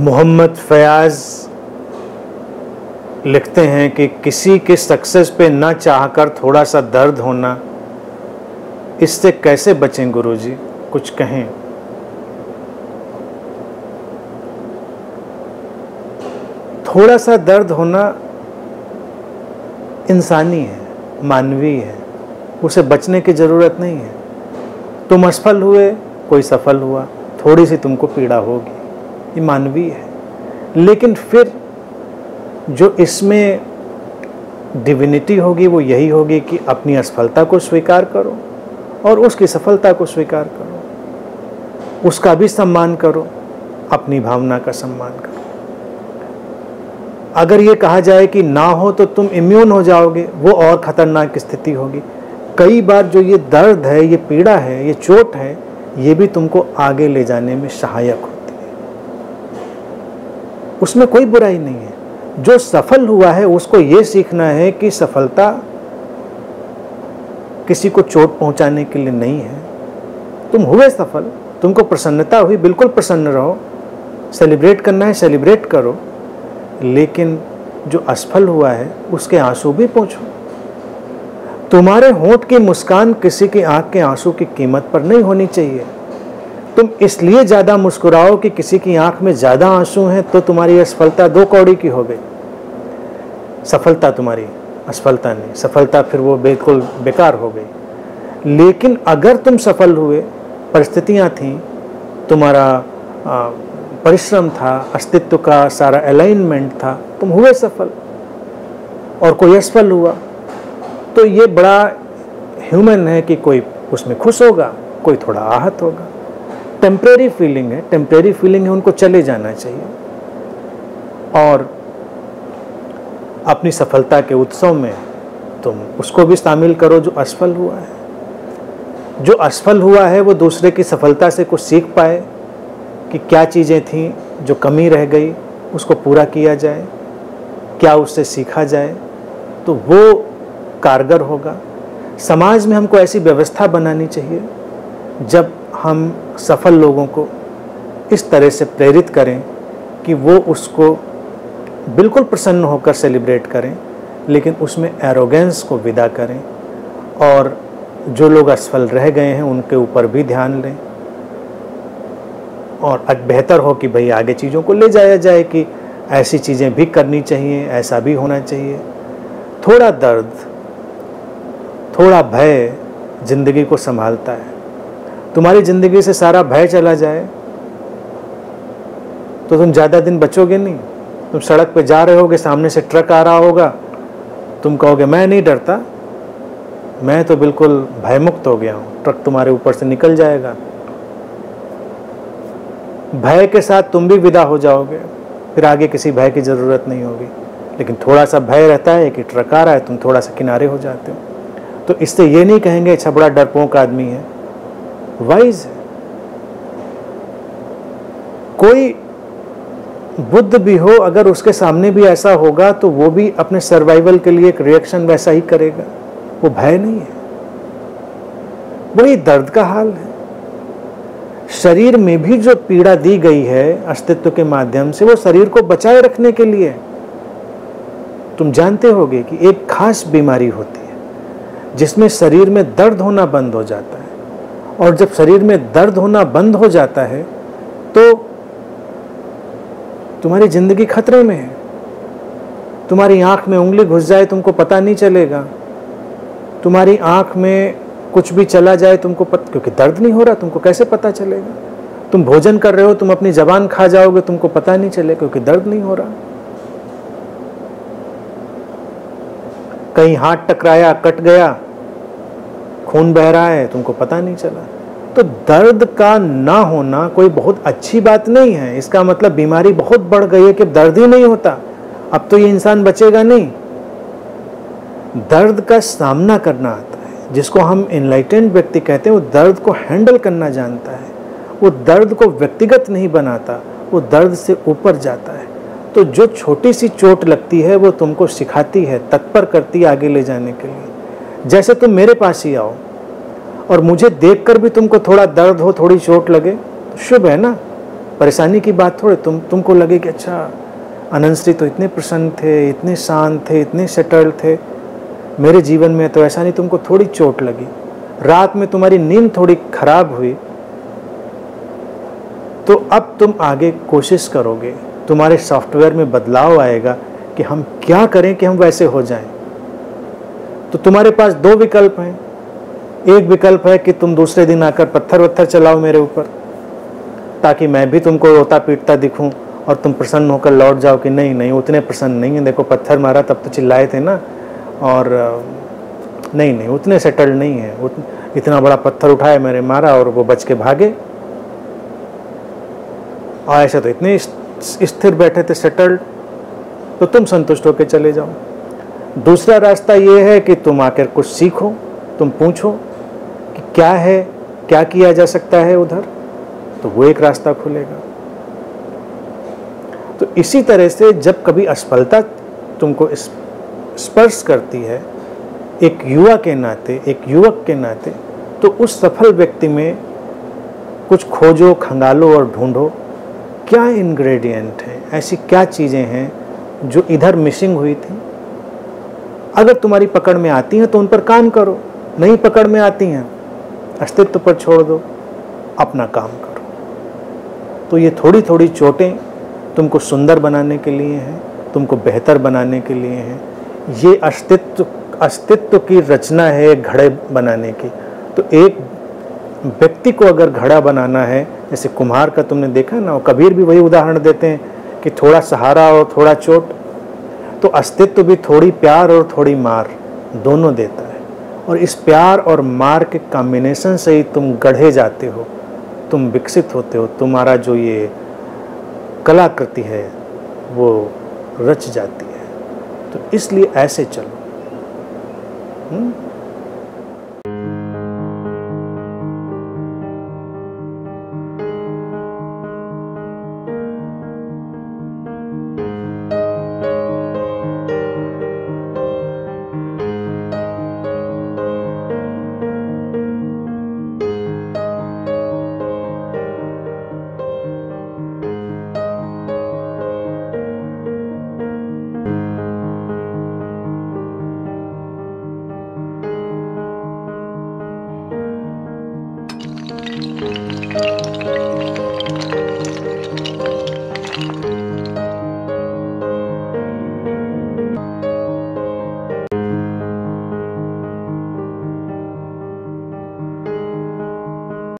मोहम्मद फयाज लिखते हैं कि किसी के सक्सेस पे ना चाहकर थोड़ा सा दर्द होना, इससे कैसे बचें गुरुजी, कुछ कहें। थोड़ा सा दर्द होना इंसानी है, मानवीय है, उसे बचने की ज़रूरत नहीं है। तुम असफल हुए, कोई सफल हुआ, थोड़ी सी तुमको पीड़ा होगी, ये मानवीय है। लेकिन फिर जो इसमें डिविनिटी होगी वो यही होगी कि अपनी असफलता को स्वीकार करो और उसकी सफलता को स्वीकार करो, उसका भी सम्मान करो, अपनी भावना का सम्मान करो। अगर ये कहा जाए कि ना हो तो तुम इम्यून हो जाओगे, वो और खतरनाक स्थिति होगी। कई बार जो ये दर्द है, ये पीड़ा है, ये चोट है, ये भी तुमको आगे ले जाने में सहायक होती है, उसमें कोई बुराई नहीं है। जो सफल हुआ है उसको ये सीखना है कि सफलता किसी को चोट पहुंचाने के लिए नहीं है। तुम हुए सफल, तुमको प्रसन्नता हुई, बिल्कुल प्रसन्न रहो, सेलिब्रेट करना है सेलिब्रेट करो, लेकिन जो असफल हुआ है उसके आंसू भी पोंछो। तुम्हारे होंठ की मुस्कान किसी की आंख के आंसू की कीमत पर नहीं होनी चाहिए। तुम इसलिए ज़्यादा मुस्कुराओ कि किसी की आंख में ज़्यादा आंसू हैं तो तुम्हारी असफलता 2 कौड़ी की हो गई। सफलता तुम्हारी, असफलता नहीं। सफलता फिर वो बिल्कुल बेकार हो गई। लेकिन अगर तुम सफल हुए, परिस्थितियाँ थीं, तुम्हारा परिश्रम था, अस्तित्व का सारा अलाइनमेंट था, तुम हुए सफल, और कोई असफल हुआ, तो ये बड़ा ह्यूमन है कि कोई उसमें खुश होगा, कोई थोड़ा आहत होगा। टेम्परेरी फीलिंग है, टेम्परेरी फीलिंग है, उनको चले जाना चाहिए। और अपनी सफलता के उत्सव में तुम उसको भी शामिल करो जो असफल हुआ है। जो असफल हुआ है वो दूसरे की सफलता से कुछ सीख पाए कि क्या चीज़ें थीं जो कमी रह गई, उसको पूरा किया जाए, क्या उससे सीखा जाए, तो वो कारगर होगा। समाज में हमको ऐसी व्यवस्था बनानी चाहिए जब हम सफल लोगों को इस तरह से प्रेरित करें कि वो उसको बिल्कुल प्रसन्न होकर सेलिब्रेट करें, लेकिन उसमें एरोगेंस को विदा करें, और जो लोग असफल रह गए हैं उनके ऊपर भी ध्यान लें, और बेहतर हो कि भाई आगे चीज़ों को ले जाया जाए कि ऐसी चीज़ें भी करनी चाहिए, ऐसा भी होना चाहिए। थोड़ा दर्द, थोड़ा भय जिंदगी को संभालता है। तुम्हारी ज़िंदगी से सारा भय चला जाए तो तुम ज़्यादा दिन बचोगे नहीं। तुम सड़क पे जा रहे होगे, सामने से ट्रक आ रहा होगा, तुम कहोगे मैं नहीं डरता, मैं तो बिल्कुल भयमुक्त हो गया हूँ, ट्रक तुम्हारे ऊपर से निकल जाएगा। भय के साथ तुम भी विदा हो जाओगे, फिर आगे किसी भय की ज़रूरत नहीं होगी। लेकिन थोड़ा सा भय रहता है कि ट्रक आ रहा है, तुम थोड़ा सा किनारे हो जाते हो। तो इससे ये नहीं कहेंगे अच्छा बड़ा डरपोक आदमी है, वाइज है। कोई बुद्ध भी हो, अगर उसके सामने भी ऐसा होगा तो वो भी अपने सर्वाइवल के लिए एक रिएक्शन वैसा ही करेगा। वो भय नहीं है, वही दर्द का हाल है। शरीर में भी जो पीड़ा दी गई है अस्तित्व के माध्यम से, वो शरीर को बचाए रखने के लिए। तुम जानते होगे कि एक खास बीमारी होती है जिसमें शरीर में दर्द होना बंद हो जाता है, और जब शरीर में दर्द होना बंद हो जाता है तो तुम्हारी जिंदगी खतरे में है। तुम्हारी आंख में उंगली घुस जाए तुमको पता नहीं चलेगा, तुम्हारी आंख में कुछ भी चला जाए तुमको क्योंकि दर्द नहीं हो रहा, तुमको कैसे पता चलेगा। तुम भोजन कर रहे हो, तुम अपनी जबान खा जाओगे, तुमको पता नहीं चलेगा क्योंकि दर्द नहीं हो रहा। कहीं हाथ टकराया, कट गया, खून बह रहा है, तुमको पता नहीं चला। तो दर्द का ना होना कोई बहुत अच्छी बात नहीं है। इसका मतलब बीमारी बहुत बढ़ गई है कि दर्द ही नहीं होता, अब तो ये इंसान बचेगा नहीं। दर्द का सामना करना आता है, जिसको हम एनलाइटेंड व्यक्ति कहते हैं, वो दर्द को हैंडल करना जानता है। वो दर्द को व्यक्तिगत नहीं बनाता, वो दर्द से ऊपर जाता है। तो जो छोटी सी चोट लगती है वो तुमको सिखाती है, तत्पर करती है आगे ले जाने के लिए। जैसे तुम मेरे पास ही आओ और मुझे देखकर भी तुमको थोड़ा दर्द हो, थोड़ी चोट लगे, तो शुभ है ना। परेशानी की बात थोड़े, तुमको लगे कि अच्छा अनंत श्री तो इतने प्रसन्न थे, इतने शांत थे, इतने सेटल्ड थे, मेरे जीवन में तो ऐसा नहीं। तुमको थोड़ी चोट लगी, रात में तुम्हारी नींद थोड़ी खराब हुई, तो अब तुम आगे कोशिश करोगे, तुम्हारे सॉफ्टवेयर में बदलाव आएगा कि हम क्या करें कि हम वैसे हो जाएं। तो तुम्हारे पास दो विकल्प हैं। एक विकल्प है कि तुम दूसरे दिन आकर पत्थर वत्थर चलाओ मेरे ऊपर, ताकि मैं भी तुमको रोता पीटता दिखूं और तुम प्रसन्न होकर लौट जाओ कि नहीं नहीं उतने प्रसन्न नहीं हैं, देखो पत्थर मारा तब तो चिल्लाए थे ना, और नहीं नहीं उतने सेटल्ड नहीं है, इतना बड़ा पत्थर उठाया मेरे मारा और वो बच के भागे, और ऐसे तो इतने स्थिर बैठे थे सेटल्ड, तो तुम संतुष्ट होकर चले जाओ। दूसरा रास्ता ये है कि तुम आकर कुछ सीखो, तुम पूछो कि क्या है, क्या किया जा सकता है उधर, तो वो एक रास्ता खुलेगा। तो इसी तरह से जब कभी असफलता तुमको स्पर्श करती है एक युवा के नाते, एक युवक के नाते, तो उस सफल व्यक्ति में कुछ खोजो, खंगालो और ढूंढो क्या इंग्रेडिएंट है, ऐसी क्या चीज़ें हैं जो इधर मिसिंग हुई थी। अगर तुम्हारी पकड़ में आती हैं तो उन पर काम करो, नहीं पकड़ में आती हैं अस्तित्व पर छोड़ दो, अपना काम करो। तो ये थोड़ी थोड़ी चोटें तुमको सुंदर बनाने के लिए हैं, तुमको बेहतर बनाने के लिए हैं। ये अस्तित्व की रचना है घड़े बनाने की। तो एक व्यक्ति को अगर घड़ा बनाना है, जैसे कुम्हार का तुमने देखा ना, कबीर भी वही उदाहरण देते हैं कि थोड़ा सहारा और थोड़ा चोट, तो अस्तित्व भी थोड़ी प्यार और थोड़ी मार दोनों देता है, और इस प्यार और मार के कॉम्बिनेशन से ही तुम गढ़े जाते हो, तुम विकसित होते हो, तुम्हारा जो ये कलाकृति है वो रच जाती है। तो इसलिए ऐसे चलो।